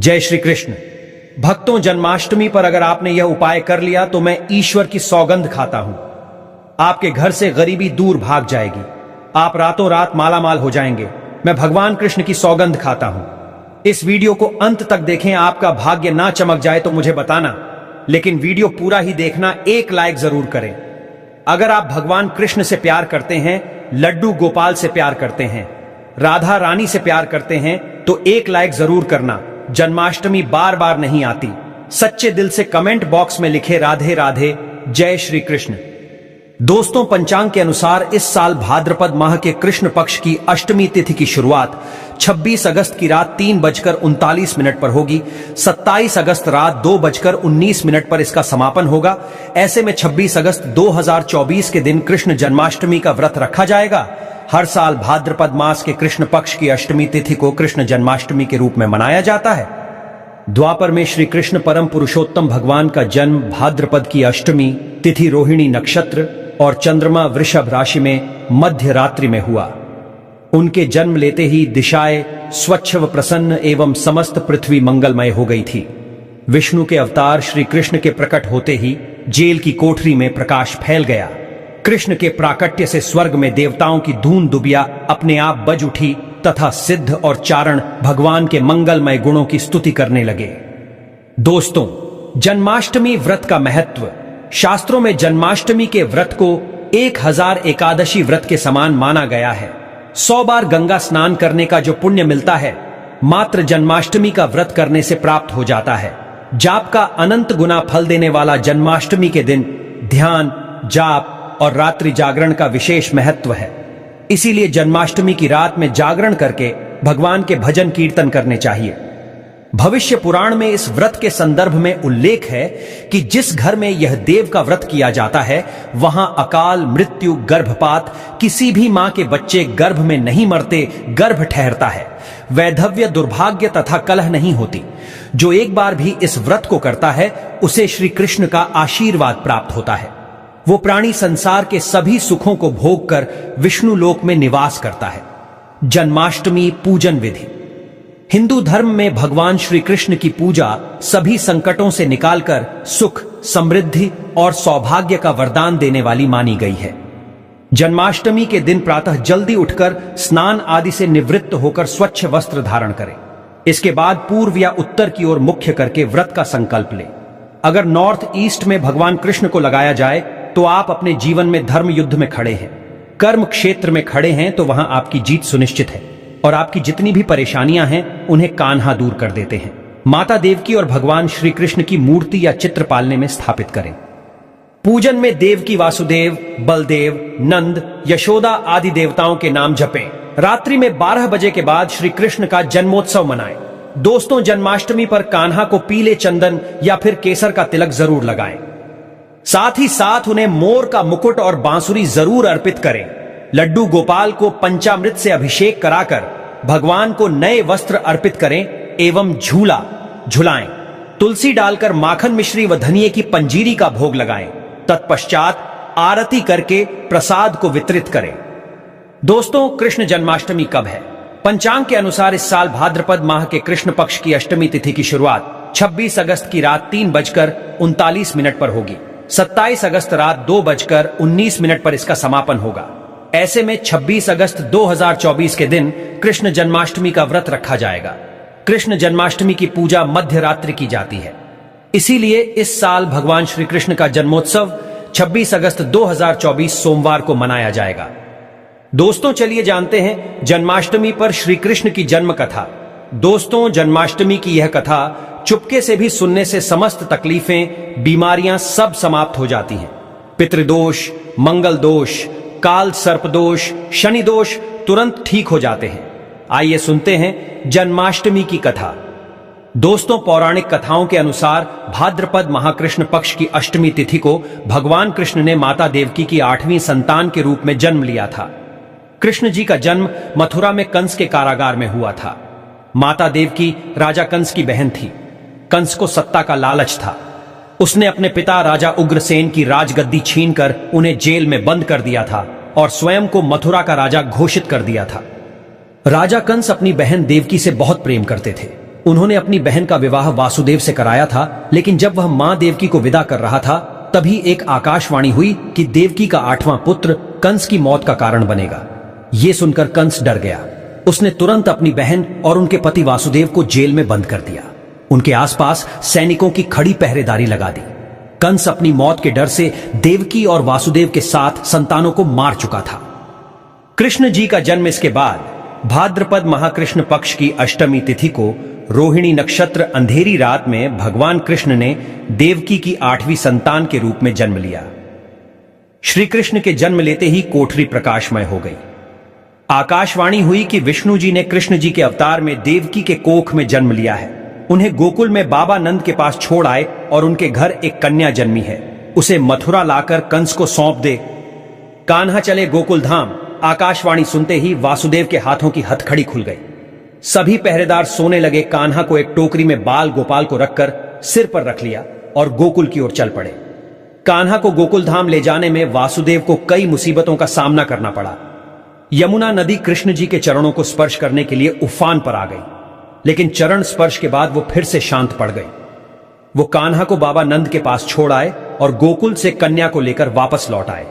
जय श्री कृष्ण। भक्तों, जन्माष्टमी पर अगर आपने यह उपाय कर लिया तो मैं ईश्वर की सौगंध खाता हूं, आपके घर से गरीबी दूर भाग जाएगी, आप रातों रात मालामाल हो जाएंगे। मैं भगवान कृष्ण की सौगंध खाता हूं। इस वीडियो को अंत तक देखें। आपका भाग्य ना चमक जाए तो मुझे बताना, लेकिन वीडियो पूरा ही देखना। एक लाइक जरूर करें। अगर आप भगवान कृष्ण से प्यार करते हैं, लड्डू गोपाल से प्यार करते हैं, राधा रानी से प्यार करते हैं तो एक लाइक जरूर करना। जन्माष्टमी बार बार नहीं आती। सच्चे दिल से कमेंट बॉक्स में लिखे राधे राधे, जय श्री कृष्ण। दोस्तों, पंचांग के अनुसार इस साल भाद्रपद माह के कृष्ण पक्ष की अष्टमी तिथि की शुरुआत 26 अगस्त की रात 3:39 पर होगी। 27 अगस्त रात 2:19 पर इसका समापन होगा। ऐसे में 26 अगस्त 2024 के दिन कृष्ण जन्माष्टमी का व्रत रखा जाएगा। हर साल भाद्रपद मास के कृष्ण पक्ष की अष्टमी तिथि को कृष्ण जन्माष्टमी के रूप में मनाया जाता है। द्वापर में श्री कृष्ण परम पुरुषोत्तम भगवान का जन्म भाद्रपद की अष्टमी तिथि रोहिणी नक्षत्र और चंद्रमा वृषभ राशि में मध्य रात्रि में हुआ। उनके जन्म लेते ही दिशाएं स्वच्छ व प्रसन्न एवं समस्त पृथ्वी मंगलमय हो गई थी। विष्णु के अवतार श्री कृष्ण के प्रकट होते ही जेल की कोठरी में प्रकाश फैल गया। कृष्ण के प्राकट्य से स्वर्ग में देवताओं की धून दुबिया अपने आप बज उठी तथा सिद्ध और चारण भगवान के मंगलमय गुणों की स्तुति करने लगे। दोस्तों, जन्माष्टमी व्रत का महत्व। शास्त्रों में जन्माष्टमी के व्रत को 1000 एकादशी व्रत के समान माना गया है। 100 बार गंगा स्नान करने का जो पुण्य मिलता है, मात्र जन्माष्टमी का व्रत करने से प्राप्त हो जाता है। जाप का अनंत गुना फल देने वाला जन्माष्टमी के दिन ध्यान, जाप और रात्रि जागरण का विशेष महत्व है। इसीलिए जन्माष्टमी की रात में जागरण करके भगवान के भजन कीर्तन करने चाहिए। भविष्य पुराण में इस व्रत के संदर्भ में उल्लेख है कि जिस घर में यह देव का व्रत किया जाता है, वहां अकाल मृत्यु, गर्भपात, किसी भी मां के बच्चे गर्भ में नहीं मरते, गर्भ ठहरता है। वैधव्य, दुर्भाग्य तथा कलह नहीं होती। जो एक बार भी इस व्रत को करता है, उसे श्री कृष्ण का आशीर्वाद प्राप्त होता है। वो प्राणी संसार के सभी सुखों को भोग कर विष्णु लोक में निवास करता है। जन्माष्टमी पूजन विधि। हिंदू धर्म में भगवान श्री कृष्ण की पूजा सभी संकटों से निकालकर सुख, समृद्धि और सौभाग्य का वरदान देने वाली मानी गई है। जन्माष्टमी के दिन प्रातः जल्दी उठकर स्नान आदि से निवृत्त होकर स्वच्छ वस्त्र धारण करें। इसके बाद पूर्व या उत्तर की ओर मुख्य करके व्रत का संकल्प लें। अगर नॉर्थ ईस्ट में भगवान कृष्ण को लगाया जाए तो आप अपने जीवन में धर्म युद्ध में खड़े हैं, कर्म क्षेत्र में खड़े हैं, तो वहां आपकी जीत सुनिश्चित है और आपकी जितनी भी परेशानियां हैं उन्हें कान्हा दूर कर देते हैं। माता देवकी और भगवान श्री कृष्ण की मूर्ति या चित्र पालने में स्थापित करें। पूजन में देवकी, वासुदेव, बलदेव, नंद, यशोदा आदि देवताओं के नाम जपें। रात्रि में 12 बजे के बाद श्री कृष्ण का जन्मोत्सव मनाएं। दोस्तों, जन्माष्टमी पर कान्हा को पीले चंदन या फिर केसर का तिलक जरूर लगाएं। साथ ही साथ उन्हें मोर का मुकुट और बांसुरी जरूर अर्पित करें। लड्डू गोपाल को पंचामृत से अभिषेक कराकर भगवान को नए वस्त्र अर्पित करें एवं झूला झुलाएं। तुलसी डालकर माखन मिश्री व धनिये की पंजीरी का भोग लगाएं। तत्पश्चात आरती करके प्रसाद को वितरित करें। दोस्तों, कृष्ण जन्माष्टमी कब है? पंचांग के अनुसार इस साल भाद्रपद माह के कृष्ण पक्ष की अष्टमी तिथि की शुरुआत 26 अगस्त की रात 3:39 पर होगी। 27 अगस्त रात 2:19 पर इसका समापन होगा। ऐसे में 26 अगस्त 2024 के दिन कृष्ण जन्माष्टमी का व्रत रखा जाएगा। कृष्ण जन्माष्टमी की पूजा मध्य रात्रि की जाती है। इसीलिए इस साल भगवान श्री कृष्ण का जन्मोत्सव 26 अगस्त 2024 सोमवार को मनाया जाएगा। दोस्तों, चलिए जानते हैं जन्माष्टमी पर श्री कृष्ण की जन्म कथा। दोस्तों, जन्माष्टमी की यह कथा चुपके से भी सुनने से समस्त तकलीफें, बीमारियां सब समाप्त हो जाती हैं। पितृदोष, मंगल दोष, काल सर्प दोष, शनि दोष तुरंत ठीक हो जाते हैं। आइए सुनते हैं जन्माष्टमी की कथा। दोस्तों, पौराणिक कथाओं के अनुसार भाद्रपद महाकृष्ण पक्ष की अष्टमी तिथि को भगवान कृष्ण ने माता देवकी की 8वीं संतान के रूप में जन्म लिया था। कृष्ण जी का जन्म मथुरा में कंस के कारागार में हुआ था। माता देवकी राजा कंस की बहन थी। कंस को सत्ता का लालच था। उसने अपने पिता राजा उग्रसेन की राजगद्दी छीनकर उन्हें जेल में बंद कर दिया था और स्वयं को मथुरा का राजा घोषित कर दिया था। राजा कंस अपनी बहन देवकी से बहुत प्रेम करते थे। उन्होंने अपनी बहन का विवाह वासुदेव से कराया था, लेकिन जब वह मां देवकी को विदा कर रहा था तभी एक आकाशवाणी हुई कि देवकी का 8वां पुत्र कंस की मौत का कारण बनेगा। यह सुनकर कंस डर गया। उसने तुरंत अपनी बहन और उनके पति वासुदेव को जेल में बंद कर दिया। उनके आसपास सैनिकों की खड़ी पहरेदारी लगा दी। कंस अपनी मौत के डर से देवकी और वासुदेव के साथ संतानों को मार चुका था। कृष्ण जी का जन्म इसके बाद भाद्रपद महाकृष्ण पक्ष की अष्टमी तिथि को रोहिणी नक्षत्र अंधेरी रात में भगवान कृष्ण ने देवकी की 8वीं संतान के रूप में जन्म लिया। श्री कृष्ण के जन्म लेते ही कोठरी प्रकाशमय हो गई। आकाशवाणी हुई कि विष्णु जी ने कृष्ण जी के अवतार में देवकी के कोख में जन्म लिया है। उन्हें गोकुल में बाबा नंद के पास छोड़ आए और उनके घर एक कन्या जन्मी है। उसे मथुरा लाकर कंस को सौंप दे। कान्हा चले गोकुल धाम। आकाशवाणी सुनते ही वासुदेव के हाथों की हथकड़ी खुल गई। सभी पहरेदार सोने लगे। कान्हा को एक टोकरी में बाल गोपाल को रखकर सिर पर रख लिया और गोकुल की ओर चल पड़े। कान्हा को गोकुल धाम ले जाने में वासुदेव को कई मुसीबतों का सामना करना पड़ा। यमुना नदी कृष्ण जी के चरणों को स्पर्श करने के लिए उफान पर आ गई, लेकिन चरण स्पर्श के बाद वो फिर से शांत पड़ गई। वो कान्हा को बाबा नंद के पास छोड़ आए और गोकुल से कन्या को लेकर वापस लौट आए।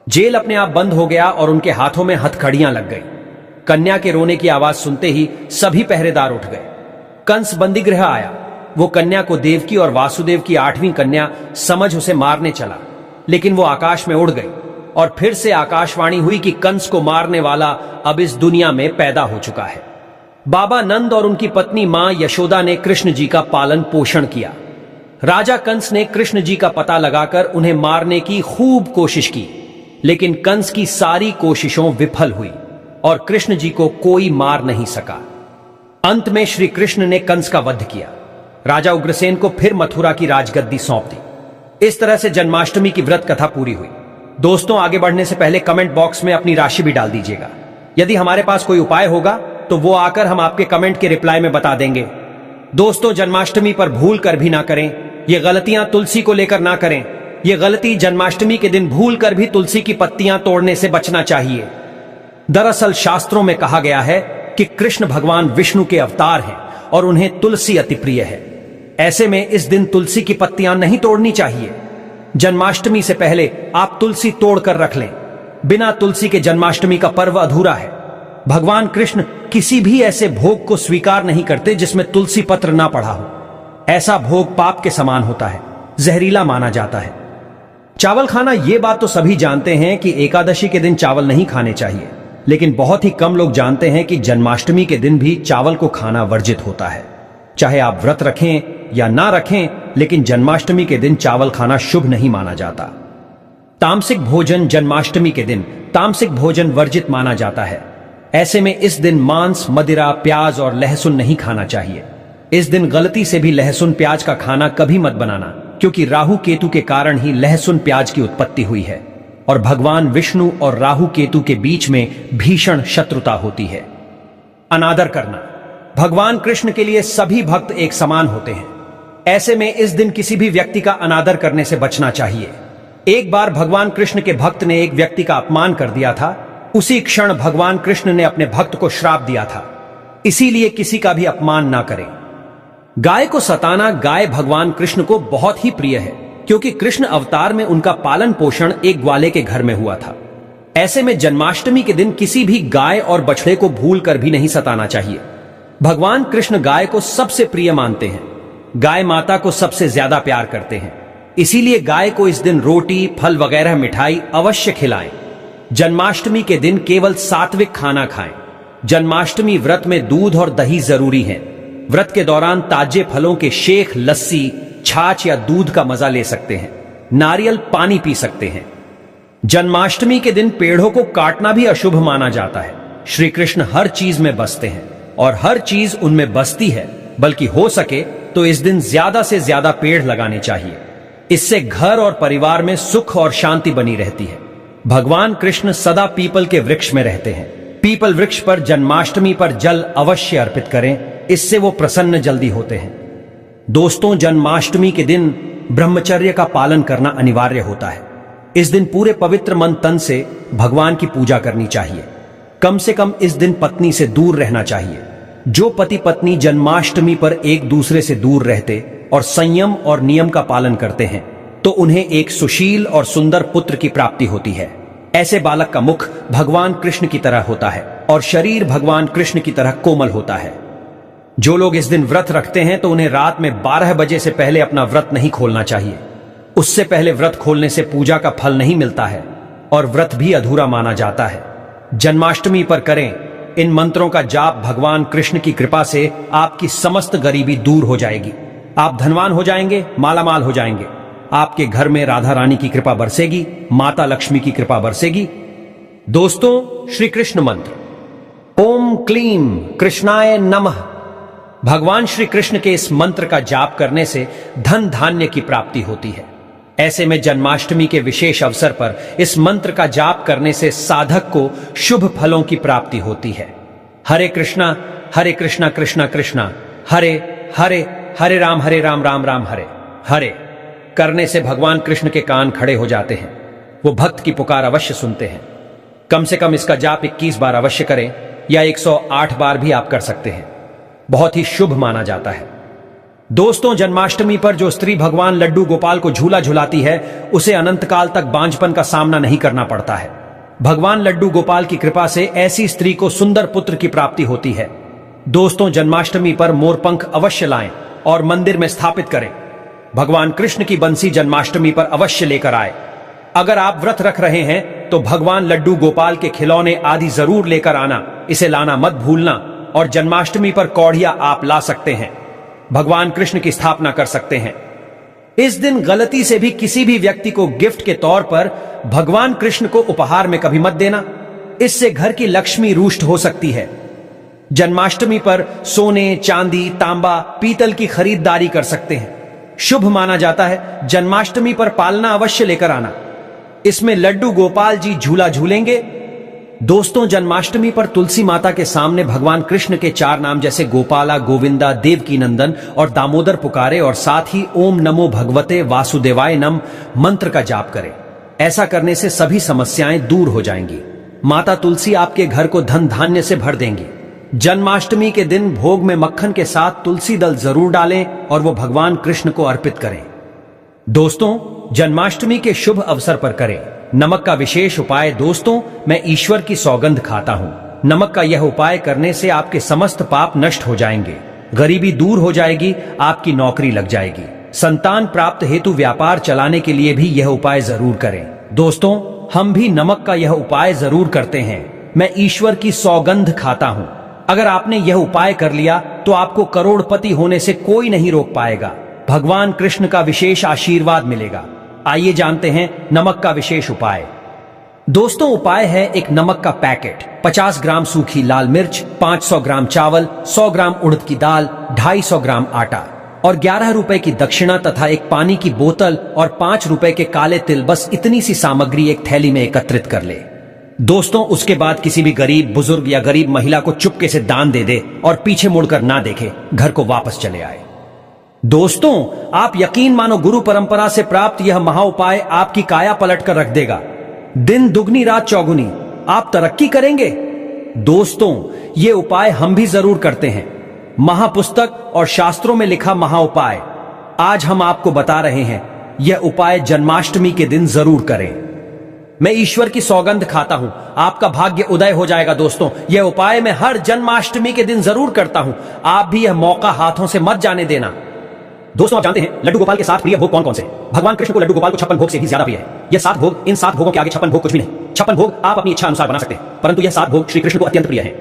जेल अपने आप बंद हो गया और उनके हाथों में हथकड़ियां लग गई। कन्या के रोने की आवाज सुनते ही सभी पहरेदार उठ गए। कंस बंदीगृह आया। वो कन्या को देवकी और वासुदेव की 8वीं कन्या समझ उसे मारने चला, लेकिन वो आकाश में उड़ गई और फिर से आकाशवाणी हुई कि कंस को मारने वाला अब इस दुनिया में पैदा हो चुका है। बाबा नंद और उनकी पत्नी मां यशोदा ने कृष्ण जी का पालन पोषण किया। राजा कंस ने कृष्ण जी का पता लगाकर उन्हें मारने की खूब कोशिश की, लेकिन कंस की सारी कोशिशों विफल हुई और कृष्ण जी को कोई मार नहीं सका। अंत में श्री कृष्ण ने कंस का वध किया। राजा उग्रसेन को फिर मथुरा की राजगद्दी सौंप दी। इस तरह से जन्माष्टमी की व्रत कथा पूरी हुई। दोस्तों, आगे बढ़ने से पहले कमेंट बॉक्स में अपनी राशि भी डाल दीजिएगा। यदि हमारे पास कोई उपाय होगा तो वो आकर हम आपके कमेंट के रिप्लाई में बता देंगे। दोस्तों, जन्माष्टमी पर भूल कर भी ना करें। ये गलतियां तुलसी को लेकर ना करें। ये गलती जन्माष्टमी के दिन भूल कर भी तुलसी की पत्तियां तोड़ने से बचना चाहिए। दरअसल शास्त्रों में कहा गया है कि कृष्ण भगवान विष्णु के अवतार हैं और उन्हें तुलसी अति प्रिय है। ऐसे में इस दिन तुलसी की पत्तियां नहीं तोड़नी चाहिए। जन्माष्टमी से पहले आप तुलसी तोड़कर रख लें। बिना तुलसी के जन्माष्टमी का पर्व अधूरा है। भगवान कृष्ण किसी भी ऐसे भोग को स्वीकार नहीं करते जिसमें तुलसी पत्र ना पड़ा हो। ऐसा भोग पाप के समान होता है, जहरीला माना जाता है। चावल खाना, ये बात तो सभी जानते हैं कि एकादशी के दिन चावल नहीं खाने चाहिए, लेकिन बहुत ही कम लोग जानते हैं कि जन्माष्टमी के दिन भी चावल को खाना वर्जित होता है। चाहे आप व्रत रखें या ना रखें, लेकिन जन्माष्टमी के दिन चावल खाना शुभ नहीं माना जाता। तामसिक भोजन, जन्माष्टमी के दिन तामसिक भोजन वर्जित माना जाता है। ऐसे में इस दिन मांस, मदिरा, प्याज और लहसुन नहीं खाना चाहिए। इस दिन गलती से भी लहसुन प्याज का खाना कभी मत बनाना, क्योंकि राहु केतु के कारण ही लहसुन प्याज की उत्पत्ति हुई है और भगवान विष्णु और राहु केतु के बीच में भीषण शत्रुता होती है। अनादर करना, भगवान कृष्ण के लिए सभी भक्त एक समान होते हैं। ऐसे में इस दिन किसी भी व्यक्ति का अनादर करने से बचना चाहिए। एक बार भगवान कृष्ण के भक्त ने एक व्यक्ति का अपमान कर दिया था। उसी क्षण भगवान कृष्ण ने अपने भक्त को श्राप दिया था। इसीलिए किसी का भी अपमान ना करें। गाय को सताना, गाय भगवान कृष्ण को बहुत ही प्रिय है, क्योंकि कृष्ण अवतार में उनका पालन पोषण एक ग्वाले के घर में हुआ था। ऐसे में जन्माष्टमी के दिन किसी भी गाय और बछड़े को भूल कर भी नहीं सताना चाहिए। भगवान कृष्ण गाय को सबसे प्रिय मानते हैं। गाय माता को सबसे ज्यादा प्यार करते हैं। इसीलिए गाय को इस दिन रोटी, फल वगैरह मिठाई अवश्य खिलाएं। जन्माष्टमी के दिन केवल सात्विक खाना खाएं। जन्माष्टमी व्रत में दूध और दही जरूरी है। व्रत के दौरान ताजे फलों के शेख, लस्सी, छाछ या दूध का मजा ले सकते हैं। नारियल पानी पी सकते हैं। जन्माष्टमी के दिन पेड़ों को काटना भी अशुभ माना जाता है। श्री कृष्ण हर चीज में बसते हैं और हर चीज उनमें बसती है, बल्कि हो सके तो इस दिन ज्यादा से ज्यादा पेड़ लगाने चाहिए। इससे घर और परिवार में सुख और शांति बनी रहती है। भगवान कृष्ण सदा पीपल के वृक्ष में रहते हैं। पीपल वृक्ष पर जन्माष्टमी पर जल अवश्य अर्पित करें, इससे वो प्रसन्न जल्दी होते हैं। दोस्तों, जन्माष्टमी के दिन ब्रह्मचर्य का पालन करना अनिवार्य होता है। इस दिन पूरे पवित्र मन तन से भगवान की पूजा करनी चाहिए। कम से कम इस दिन पत्नी से दूर रहना चाहिए। जो पति पत्नी जन्माष्टमी पर एक दूसरे से दूर रहते और संयम और नियम का पालन करते हैं तो उन्हें एक सुशील और सुंदर पुत्र की प्राप्ति होती है। ऐसे बालक का मुख भगवान कृष्ण की तरह होता है और शरीर भगवान कृष्ण की तरह कोमल होता है। जो लोग इस दिन व्रत रखते हैं तो उन्हें रात में 12 बजे से पहले अपना व्रत नहीं खोलना चाहिए। उससे पहले व्रत खोलने से पूजा का फल नहीं मिलता है और व्रत भी अधूरा माना जाता है। जन्माष्टमी पर करें इन मंत्रों का जाप, भगवान कृष्ण की कृपा से आपकी समस्त गरीबी दूर हो जाएगी। आप धनवान हो जाएंगे, मालामाल हो जाएंगे। आपके घर में राधा रानी की कृपा बरसेगी, माता लक्ष्मी की कृपा बरसेगी। दोस्तों, श्री कृष्ण मंत्र ओम क्लीम कृष्णाय नमः। भगवान श्री कृष्ण के इस मंत्र का जाप करने से धन धान्य की प्राप्ति होती है। ऐसे में जन्माष्टमी के विशेष अवसर पर इस मंत्र का जाप करने से साधक को शुभ फलों की प्राप्ति होती है। हरे कृष्णा कृष्णा कृष्णा हरे हरे, हरे राम राम राम हरे हरे करने से भगवान कृष्ण के कान खड़े हो जाते हैं। वो भक्त की पुकार अवश्य सुनते हैं। कम से कम इसका जाप 21 बार अवश्य करें या 108 बार भी आप कर सकते हैं। बहुत ही शुभ माना जाता है। दोस्तों, जन्माष्टमी पर जो स्त्री भगवान लड्डू गोपाल को झूला झुलाती है उसे अनंत काल तक बांझपन का सामना नहीं करना पड़ता है। भगवान लड्डू गोपाल की कृपा से ऐसी स्त्री को सुंदर पुत्र की प्राप्ति होती है। दोस्तों, जन्माष्टमी पर मोरपंख अवश्य लाएं और मंदिर में स्थापित करें। भगवान कृष्ण की बंसी जन्माष्टमी पर अवश्य लेकर आए। अगर आप व्रत रख रहे हैं तो भगवान लड्डू गोपाल के खिलौने आदि जरूर लेकर आना, इसे लाना मत भूलना। और जन्माष्टमी पर कौड़िया आप ला सकते हैं, भगवान कृष्ण की स्थापना कर सकते हैं। इस दिन गलती से भी किसी भी व्यक्ति को गिफ्ट के तौर पर भगवान कृष्ण को उपहार में कभी मत देना, इससे घर की लक्ष्मी रुष्ट हो सकती है। जन्माष्टमी पर सोने, चांदी, तांबा, पीतल की खरीदारी कर सकते हैं, शुभ माना जाता है। जन्माष्टमी पर पालना अवश्य लेकर आना, इसमें लड्डू गोपाल जी झूला झूलेंगे। दोस्तों, जन्माष्टमी पर तुलसी माता के सामने भगवान कृष्ण के 4 नाम जैसे गोपाला, गोविंदा, देवकी नंदन और दामोदर पुकारे और साथ ही ओम नमो भगवते वासुदेवाय नम मंत्र का जाप करें। ऐसा करने से सभी समस्याएं दूर हो जाएंगी। माता तुलसी आपके घर को धन धान्य से भर देंगी। जन्माष्टमी के दिन भोग में मक्खन के साथ तुलसी दल जरूर डालें और वो भगवान कृष्ण को अर्पित करें। दोस्तों, जन्माष्टमी के शुभ अवसर पर करें नमक का विशेष उपाय। दोस्तों, मैं ईश्वर की सौगंध खाता हूं। नमक का यह उपाय करने से आपके समस्त पाप नष्ट हो जाएंगे, गरीबी दूर हो जाएगी, आपकी नौकरी लग जाएगी। संतान प्राप्त हेतु व्यापार चलाने के लिए भी यह उपाय जरूर करें। दोस्तों, हम भी नमक का यह उपाय जरूर करते हैं। मैं ईश्वर की सौगंध खाता हूं। अगर आपने यह उपाय कर लिया तो आपको करोड़पति होने से कोई नहीं रोक पाएगा। भगवान कृष्ण का विशेष आशीर्वाद मिलेगा। आइए जानते हैं नमक का विशेष उपाय। दोस्तों, उपाय है एक नमक का पैकेट, 50 ग्राम सूखी लाल मिर्च, 500 ग्राम चावल, 100 ग्राम उड़द की दाल, 250 ग्राम आटा और 11 रुपए की दक्षिणा तथा एक पानी की बोतल और 5 रुपए के काले तिल। बस इतनी सी सामग्री एक थैली में एकत्रित कर ले। दोस्तों, उसके बाद किसी भी गरीब बुजुर्ग या गरीब महिला को चुपके से दान दे दे और पीछे मुड़कर ना देखे, घर को वापस चले आए। दोस्तों, आप यकीन मानो, गुरु परंपरा से प्राप्त यह महा उपाय आपकी काया पलट कर रख देगा। दिन दुगनी रात चौगुनी, आप तरक्की करेंगे। दोस्तों, ये उपाय हम भी जरूर करते हैं। महापुस्तक और शास्त्रों में लिखा महा उपाय आज हम आपको बता रहे हैं। यह उपाय जन्माष्टमी के दिन जरूर करें। मैं ईश्वर की सौगंध खाता हूं, आपका भाग्य उदय हो जाएगा। दोस्तों, यह उपाय मैं हर जन्माष्टमी के दिन जरूर करता हूं। आप भी यह मौका हाथों से मत जाने देना। दोस्तों, आप जानते हैं लड्डू गोपाल के 7 प्रिय भोग कौन कौन से? भगवान कृष्ण को लड्डू गोपाल को 56 भोग से भी ज्यादा प्रिय है। यह 7 भोग, इन 7 भोगों के आगे 56 भोग कुछ भी नहीं। 56 भोग आप अपनी इच्छा अनुसार बना सकते हैं, परंतु यह 7 भोग श्री कृष्ण को अत्यंत प्रिय है।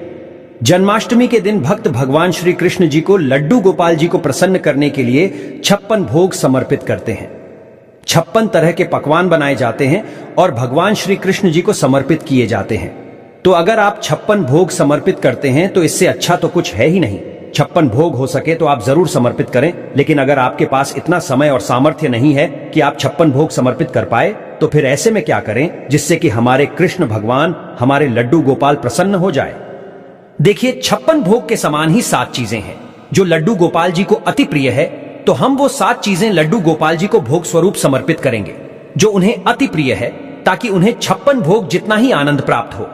जन्माष्टमी के दिन भक्त भगवान श्री कृष्ण जी को लड्डू गोपाल जी को प्रसन्न करने के लिए 56 भोग समर्पित करते हैं। 56 तरह के पकवान बनाए जाते हैं और भगवान श्री कृष्ण जी को समर्पित किए जाते हैं। तो अगर आप 56 भोग समर्पित करते हैं तो इससे अच्छा तो कुछ है ही नहीं। 56 भोग हो सके तो आप जरूर समर्पित करें, लेकिन अगर आपके पास इतना समय और सामर्थ्य नहीं है कि आप 56 भोग समर्पित कर पाए तो फिर ऐसे में क्या करें जिससे कि हमारे कृष्ण भगवान, हमारे लड्डू गोपाल प्रसन्न हो जाए। देखिए, 56 भोग के समान ही 7 चीजें हैं जो लड्डू गोपाल जी को अति प्रिय है। तो हम वो 7 चीजें लड्डू गोपाल जी को भोग स्वरूप समर्पित करेंगे जो उन्हें अति प्रिय है, ताकि उन्हें 56 भोग जितना ही आनंद प्राप्त हो।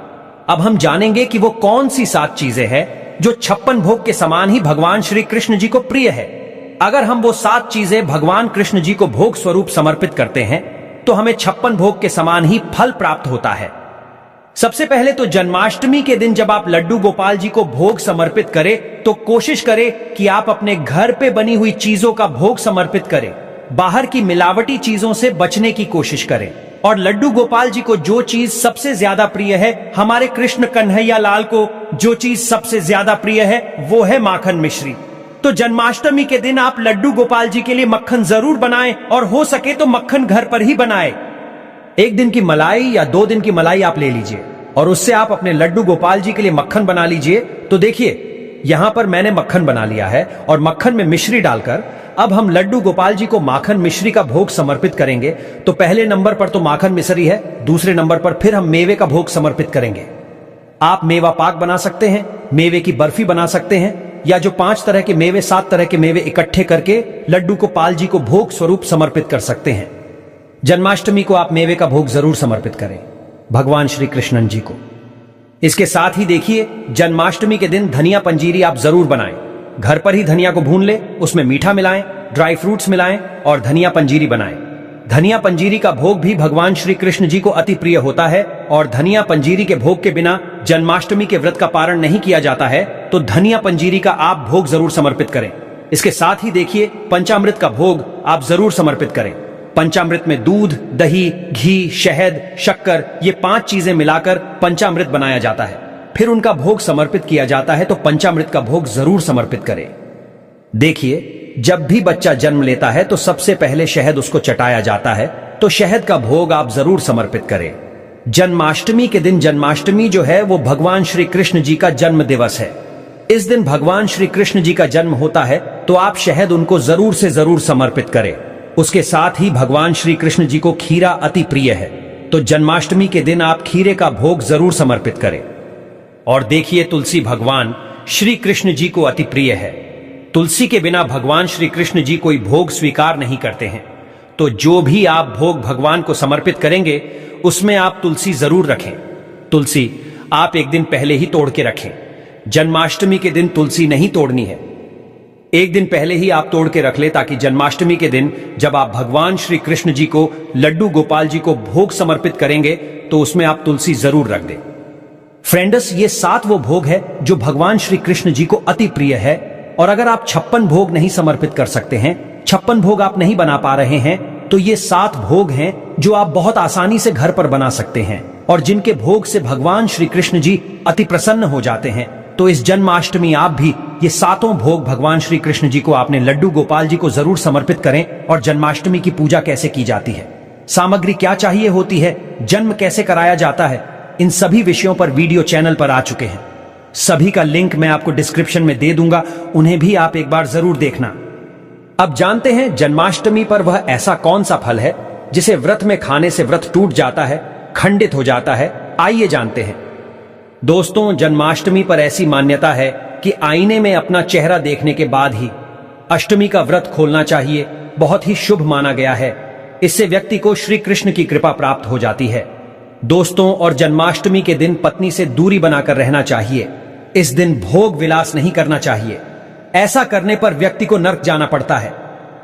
अब हम जानेंगे कि वो कौन सी 7 चीजें हैं जो 56 भोग के समान ही भगवान श्री कृष्ण जी को प्रिय है। अगर हम वो 7 चीजें भगवान कृष्ण जी को भोग स्वरूप समर्पित करते हैं तो हमें 56 भोग के समान ही फल प्राप्त होता है। सबसे पहले तो जन्माष्टमी के दिन जब आप लड्डू गोपाल जी को भोग समर्पित करें तो कोशिश करें कि आप अपने घर पे बनी हुई चीजों का भोग समर्पित करें। बाहर की मिलावटी चीजों से बचने की कोशिश करें। और लड्डू गोपाल जी को जो चीज सबसे ज्यादा प्रिय है, हमारे कृष्ण कन्हैया लाल को जो चीज सबसे ज्यादा प्रिय है वो है माखन मिश्री। तो जन्माष्टमी के दिन आप लड्डू गोपाल जी के लिए मक्खन जरूर बनाएं और हो सके तो मक्खन घर पर ही बनाएं। 1 दिन की मलाई या 2 दिन की मलाई आप ले लीजिए और उससे आप अपने लड्डू गोपाल जी के लिए मक्खन बना लीजिए। तो देखिए यहां पर मैंने मक्खन बना लिया है और मक्खन में मिश्री डालकर अब हम लड्डू गोपाल जी को माखन मिश्री का भोग समर्पित करेंगे। तो पहले नंबर पर तो माखन मिश्री है, दूसरे नंबर पर फिर हम मेवे का भोग समर्पित करेंगे। आप मेवा पाक बना सकते हैं, मेवे की बर्फी बना सकते हैं, या जो 5 तरह के मेवे 7 तरह के मेवे इकट्ठे करके लड्डू गोपाल जी को भोग स्वरूप समर्पित कर सकते हैं। जन्माष्टमी को आप मेवे का भोग जरूर समर्पित करें भगवान श्री कृष्णन जी को। इसके साथ ही देखिए जन्माष्टमी के दिन धनिया पंजीरी आप जरूर बनाएं। घर पर ही धनिया को भून ले, उसमें मीठा मिलाएं, ड्राई फ्रूट्स मिलाएं और धनिया पंजीरी बनाएं। धनिया पंजीरी का भोग भी भगवान श्री कृष्ण जी को अति प्रिय होता है और धनिया पंजीरी के भोग के बिना जन्माष्टमी के व्रत का पारण नहीं किया जाता है। तो धनिया पंजीरी का आप भोग जरूर समर्पित करें। इसके साथ ही देखिए पंचामृत का भोग आप जरूर समर्पित करें। पंचामृत में दूध, दही, घी, शहद, शक्कर ये 5 चीजें मिलाकर पंचामृत बनाया जाता है। फिर उनका भोग समर्पित किया जाता है। तो पंचामृत का भोग जरूर समर्पित करें। देखिए जब भी बच्चा जन्म लेता है तो सबसे पहले शहद उसको चटाया जाता है। तो शहद का भोग आप जरूर समर्पित करें। जन्माष्टमी के दिन, जन्माष्टमी जो है वो भगवान श्री कृष्ण जी का जन्म दिवस है। इस दिन भगवान श्री कृष्ण जी का जन्म होता है तो आप शहद उनको जरूर से जरूर समर्पित करें। उसके साथ ही भगवान श्री कृष्ण जी को खीरा अति प्रिय है। तो जन्माष्टमी के दिन आप खीरे का भोग जरूर समर्पित करें। और देखिए तुलसी भगवान श्री कृष्ण जी को अति प्रिय है। तुलसी के बिना भगवान श्री कृष्ण जी कोई भोग स्वीकार नहीं करते हैं। तो जो भी आप भोग भगवान को समर्पित करेंगे उसमें आप तुलसी जरूर रखें। तुलसी आप 1 दिन पहले ही तोड़ के रखें। जन्माष्टमी के दिन तुलसी नहीं तोड़नी है। 1 दिन पहले ही आप तोड़ के रख ले ताकि जन्माष्टमी के दिन जब आप भगवान श्री कृष्ण जी को, लड्डू गोपाल जी को भोग समर्पित करेंगे तो उसमें आप तुलसी जरूर रख दें। फ्रेंड्स, ये 7 वो भोग है जो भगवान श्री कृष्ण जी को अति प्रिय है। और अगर आप 56 भोग नहीं समर्पित कर सकते हैं, 56 भोग आप नहीं बना पा रहे हैं, तो ये 7 भोग हैं जो आप बहुत आसानी से घर पर बना सकते हैं और जिनके भोग से भगवान श्री कृष्ण जी अति प्रसन्न हो जाते हैं। तो इस जन्माष्टमी आप भी ये 7 भोग भगवान श्री कृष्ण जी को, आपने लड्डू गोपाल जी को जरूर समर्पित करें। और जन्माष्टमी की पूजा कैसे की जाती है, सामग्री क्या चाहिए होती है, जन्म कैसे कराया जाता है, इन सभी विषयों पर वीडियो चैनल पर आ चुके हैं। सभी का लिंक मैं आपको डिस्क्रिप्शन में दे दूंगा, उन्हें भी आप एक बार जरूर देखना। अब जानते हैं जन्माष्टमी पर वह ऐसा कौन सा फल है जिसे व्रत में खाने से व्रत टूट जाता है, खंडित हो जाता है। आइए जानते हैं। दोस्तों, जन्माष्टमी पर ऐसी मान्यता है कि आईने में अपना चेहरा देखने के बाद ही अष्टमी का व्रत खोलना चाहिए। बहुत ही शुभ माना गया है। इससे व्यक्ति को श्री कृष्ण की कृपा प्राप्त हो जाती है। दोस्तों, और जन्माष्टमी के दिन पत्नी से दूरी बनाकर रहना चाहिए। इस दिन भोग विलास नहीं करना चाहिए। ऐसा करने पर व्यक्ति को नर्क जाना पड़ता है।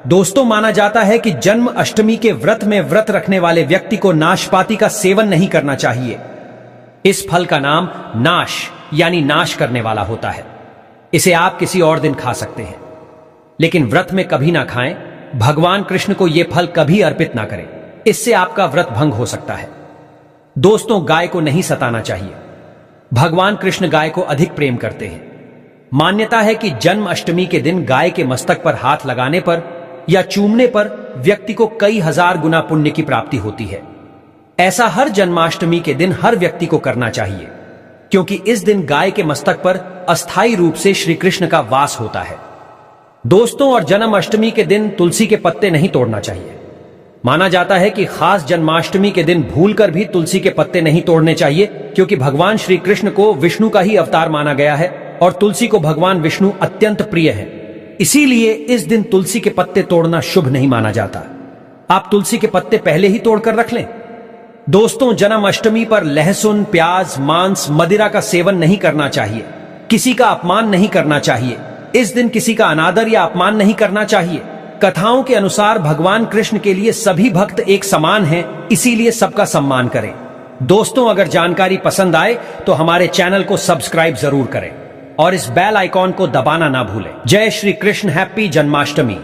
दोस्तों, माना जाता है कि जन्म अष्टमी के व्रत में व्रत रखने वाले व्यक्ति को नाशपाती का सेवन नहीं करना चाहिए। इस फल का नाम नाश यानी नाश करने वाला होता है। इसे आप किसी और दिन खा सकते हैं, लेकिन व्रत में कभी ना खाएं। भगवान कृष्ण को यह फल कभी अर्पित ना करें, इससे आपका व्रत भंग हो सकता है। दोस्तों, गाय को नहीं सताना चाहिए। भगवान कृष्ण गाय को अधिक प्रेम करते हैं। मान्यता है कि जन्म अष्टमी के दिन गाय के मस्तक पर हाथ लगाने पर या चूमने पर व्यक्ति को कई हजार गुना पुण्य की प्राप्ति होती है। ऐसा हर जन्माष्टमी के दिन हर व्यक्ति को करना चाहिए, क्योंकि इस दिन गाय के मस्तक पर अस्थायी रूप से श्री कृष्ण का वास होता है। दोस्तों, और जन्माष्टमी के दिन तुलसी के पत्ते नहीं तोड़ना चाहिए। माना जाता है कि खास जन्माष्टमी के दिन भूलकर भी तुलसी के पत्ते नहीं तोड़ने चाहिए, क्योंकि भगवान श्री कृष्ण को विष्णु का ही अवतार माना गया है और तुलसी को भगवान विष्णु अत्यंत प्रिय है। इसीलिए इस दिन तुलसी के पत्ते तोड़ना शुभ नहीं माना जाता। आप तुलसी के पत्ते पहले ही तोड़कर रख लें। दोस्तों, जन्माष्टमी पर लहसुन, प्याज, मांस, मदिरा का सेवन नहीं करना चाहिए। किसी का अपमान नहीं करना चाहिए। इस दिन किसी का अनादर या अपमान नहीं करना चाहिए। कथाओं के अनुसार भगवान कृष्ण के लिए सभी भक्त एक समान हैं, इसीलिए सबका सम्मान करें। दोस्तों, अगर जानकारी पसंद आए तो हमारे चैनल को सब्सक्राइब जरूर करें और इस बेल आइकॉन को दबाना ना भूलें। जय श्री कृष्ण, हैप्पी जन्माष्टमी।